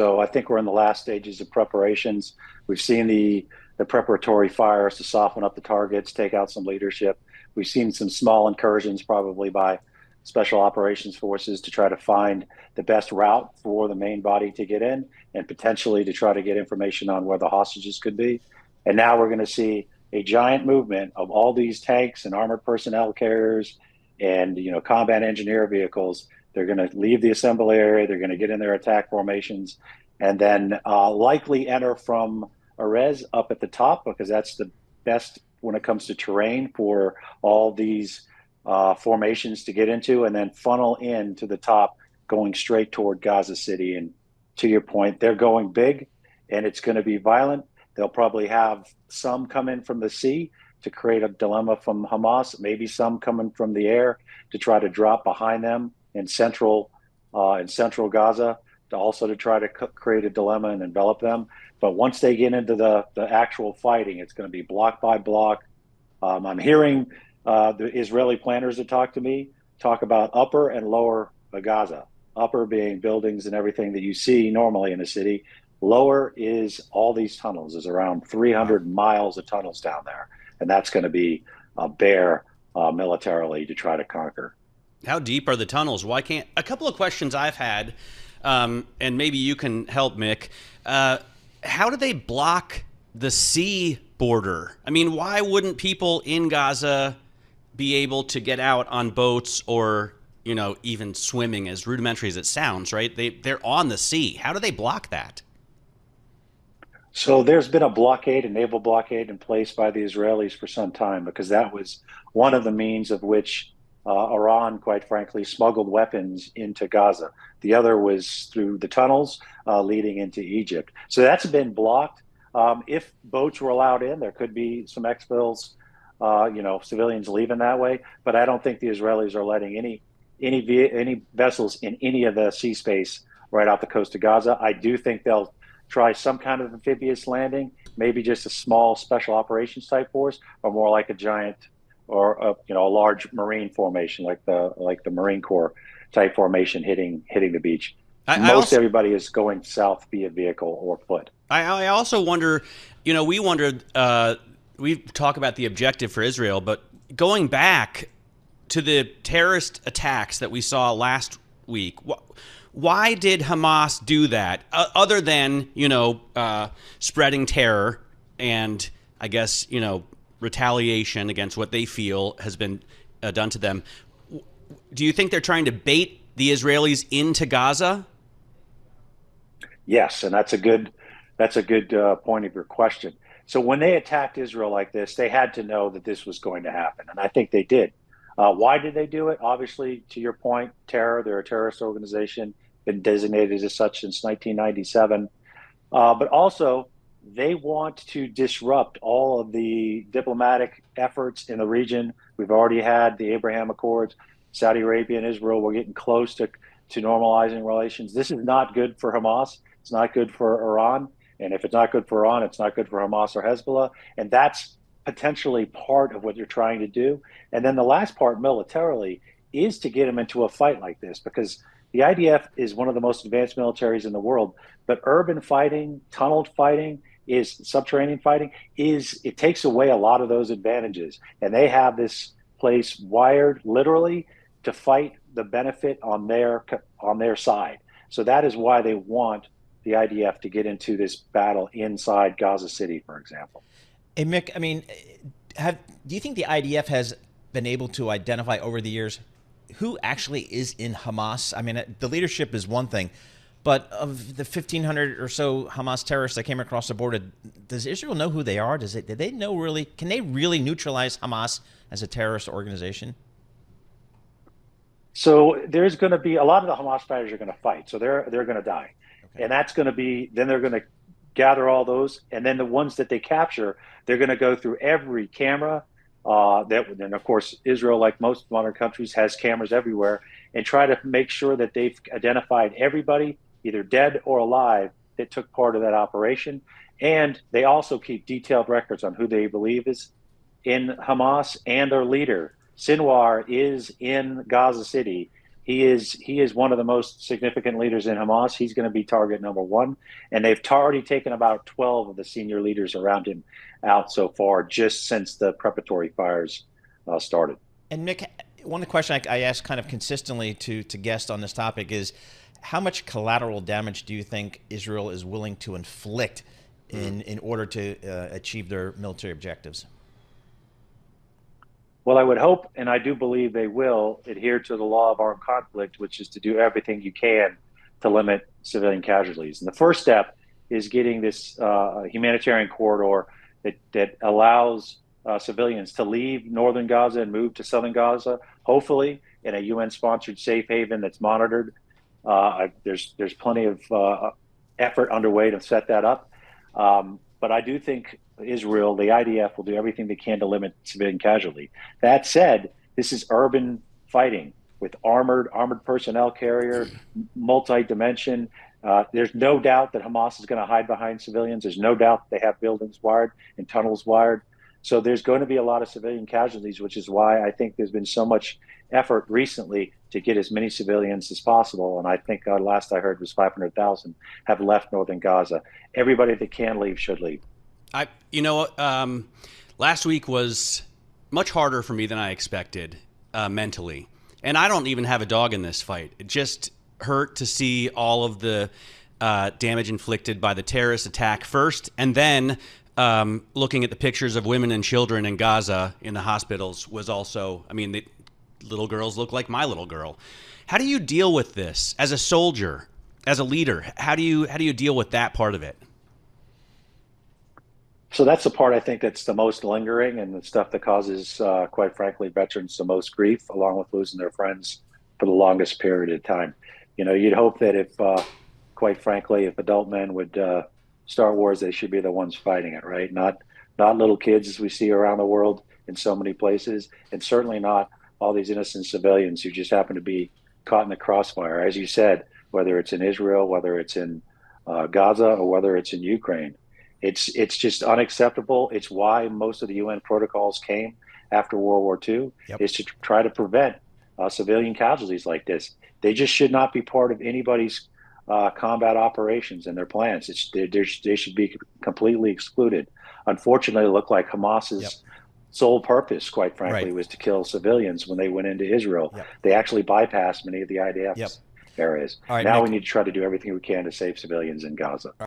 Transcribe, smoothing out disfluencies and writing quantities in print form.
So I think we're in the last stages of preparations. We've seen the preparatory fires to soften up the targets, take out some leadership. We've seen some small incursions, probably by special operations forces, to try to find the best route for the main body to get in, and potentially to try to get information on where the hostages could be. And now we're going to see a giant movement of all these tanks and armored personnel carriers and combat engineer vehicles. They're going to leave the assembly area. They're going to get in their attack formations, and then likely enter from Erez up at the top, because that's the best when it comes to terrain for all these formations to get into, and then funnel in to the top, going straight toward Gaza City. And to your point, they're going big, and it's going to be violent. They'll probably have some come in from the sea to create a dilemma from Hamas, maybe some coming from the air to try to drop behind them in central Gaza, to try to create a dilemma and envelop them. But once they get into the actual fighting, it's going to be block by block. I'm hearing the Israeli planners that talk to me talk about upper and lower Gaza. Upper being buildings and everything that you see normally in a city. Lower is all these tunnels. There's around 300 miles of tunnels down there. And that's going to be bare militarily to try to conquer. How deep are the tunnels? Why can't a couple of questions I've had, and maybe you can help, Mick. How do they block the sea border? I mean, why wouldn't people in Gaza be able to get out on boats or, even swimming, as rudimentary as it sounds, right? They're on the sea. How do they block that? So there's been a naval blockade in place by the Israelis for some time, because that was one of the means of which Iran, quite frankly, smuggled weapons into Gaza. The other was through the tunnels leading into Egypt. So that's been blocked. If boats were allowed in, there could be some exfils, civilians leaving that way. But I don't think the Israelis are letting any vessels in any of the sea space right off the coast of Gaza. I do think they'll try some kind of amphibious landing, maybe just a small special operations type force, or more like a giant or a large marine formation, like the Marine Corps type formation hitting the beach. Everybody is going south via vehicle or foot. I also wonder, we talk about the objective for Israel, but going back to the terrorist attacks that we saw last week, why did Hamas do that, other than, spreading terror and, I guess, retaliation against what they feel has been done to them? Do you think they're trying to bait the Israelis into Gaza? Yes, and that's a good point of your question. So when they attacked Israel like this, they had to know that this was going to happen, and I think they did. Why did they do it? Obviously, to your point, terror. They're a terrorist organization, been designated as such since 1997. But also, they want to disrupt all of the diplomatic efforts in the region. We've already had the Abraham Accords. Saudi Arabia and Israel were getting close to normalizing relations. This is not good for Hamas. It's not good for Iran. And if it's not good for Iran, it's not good for Hamas or Hezbollah. And that's potentially part of what you're trying to do. And then the last part, militarily, is to get them into a fight like this, because the IDF is one of the most advanced militaries in the world. But urban fighting, tunneled fighting, subterranean fighting, it takes away a lot of those advantages. And they have this place wired literally to fight the benefit on their side. So that is why they want the IDF to get into this battle inside Gaza City, for example. Hey, Mick, I mean, do you think the IDF has been able to identify over the years who actually is in Hamas? I mean, the leadership is one thing, but of the 1,500 or so Hamas terrorists that came across the border, does Israel know who they are? Did they know really? Can they really neutralize Hamas as a terrorist organization? So there's going to be a lot of the Hamas fighters are going to fight, so they're going to die, okay. And that's going to be, then they're going to gather all those, and then the ones that they capture, they're going to go through every camera. And of course, Israel, like most modern countries, has cameras everywhere, and try to make sure that they've identified everybody, either dead or alive, that took part of that operation. And they also keep detailed records on who they believe is in Hamas and their leader. Sinwar is in Gaza City He is one of the most significant leaders in Hamas. He's going to be target number one, and they've already taken about 12 of the senior leaders around him out so far, just since the preparatory fires started. And Mick, one question I ask kind of consistently to guests on this topic is, how much collateral damage do you think Israel is willing to inflict in order to achieve their military objectives? Well, I would hope, and I do believe they will, adhere to the law of armed conflict, which is to do everything you can to limit civilian casualties. And the first step is getting this humanitarian corridor that allows civilians to leave northern Gaza and move to southern Gaza, hopefully in a UN-sponsored safe haven that's monitored. There's plenty of effort underway to set that up. But I do think Israel, the IDF, will do everything they can to limit civilian casualty. That said, this is urban fighting with armored personnel carrier, multi-dimension. There's no doubt that Hamas is going to hide behind civilians. There's no doubt they have buildings wired and tunnels wired. So there's going to be a lot of civilian casualties, which is why I think there's been so much effort recently to get as many civilians as possible. And I think last I heard was 500,000 have left northern Gaza. Everybody that can leave should leave. Last week was much harder for me than I expected mentally. And I don't even have a dog in this fight. It just hurt to see all of the damage inflicted by the terrorist attack first, and then looking at the pictures of women and children in Gaza in the hospitals was also, the little girls look like my little girl. How do you deal with this as a soldier, as a leader? How do you deal with that part of it? So that's the part I think that's the most lingering and the stuff that causes, quite frankly, veterans the most grief, along with losing their friends for the longest period of time. You'd hope that if, quite frankly, if adult men would start wars, they should be the ones fighting it, right? Not little kids as we see around the world in so many places, and certainly not all these innocent civilians who just happen to be caught in the crossfire. As you said, whether it's in Israel, whether it's in Gaza, or whether it's in Ukraine. It's just unacceptable. It's why most of the UN protocols came after World War II, is to try to prevent civilian casualties like this. They just should not be part of anybody's combat operations and their plans. They should be completely excluded. Unfortunately, it looked like Hamas's sole purpose, quite frankly, was to kill civilians when they went into Israel. They actually bypassed many of the IDF's areas. Now we need to try to do everything we can to save civilians in Gaza.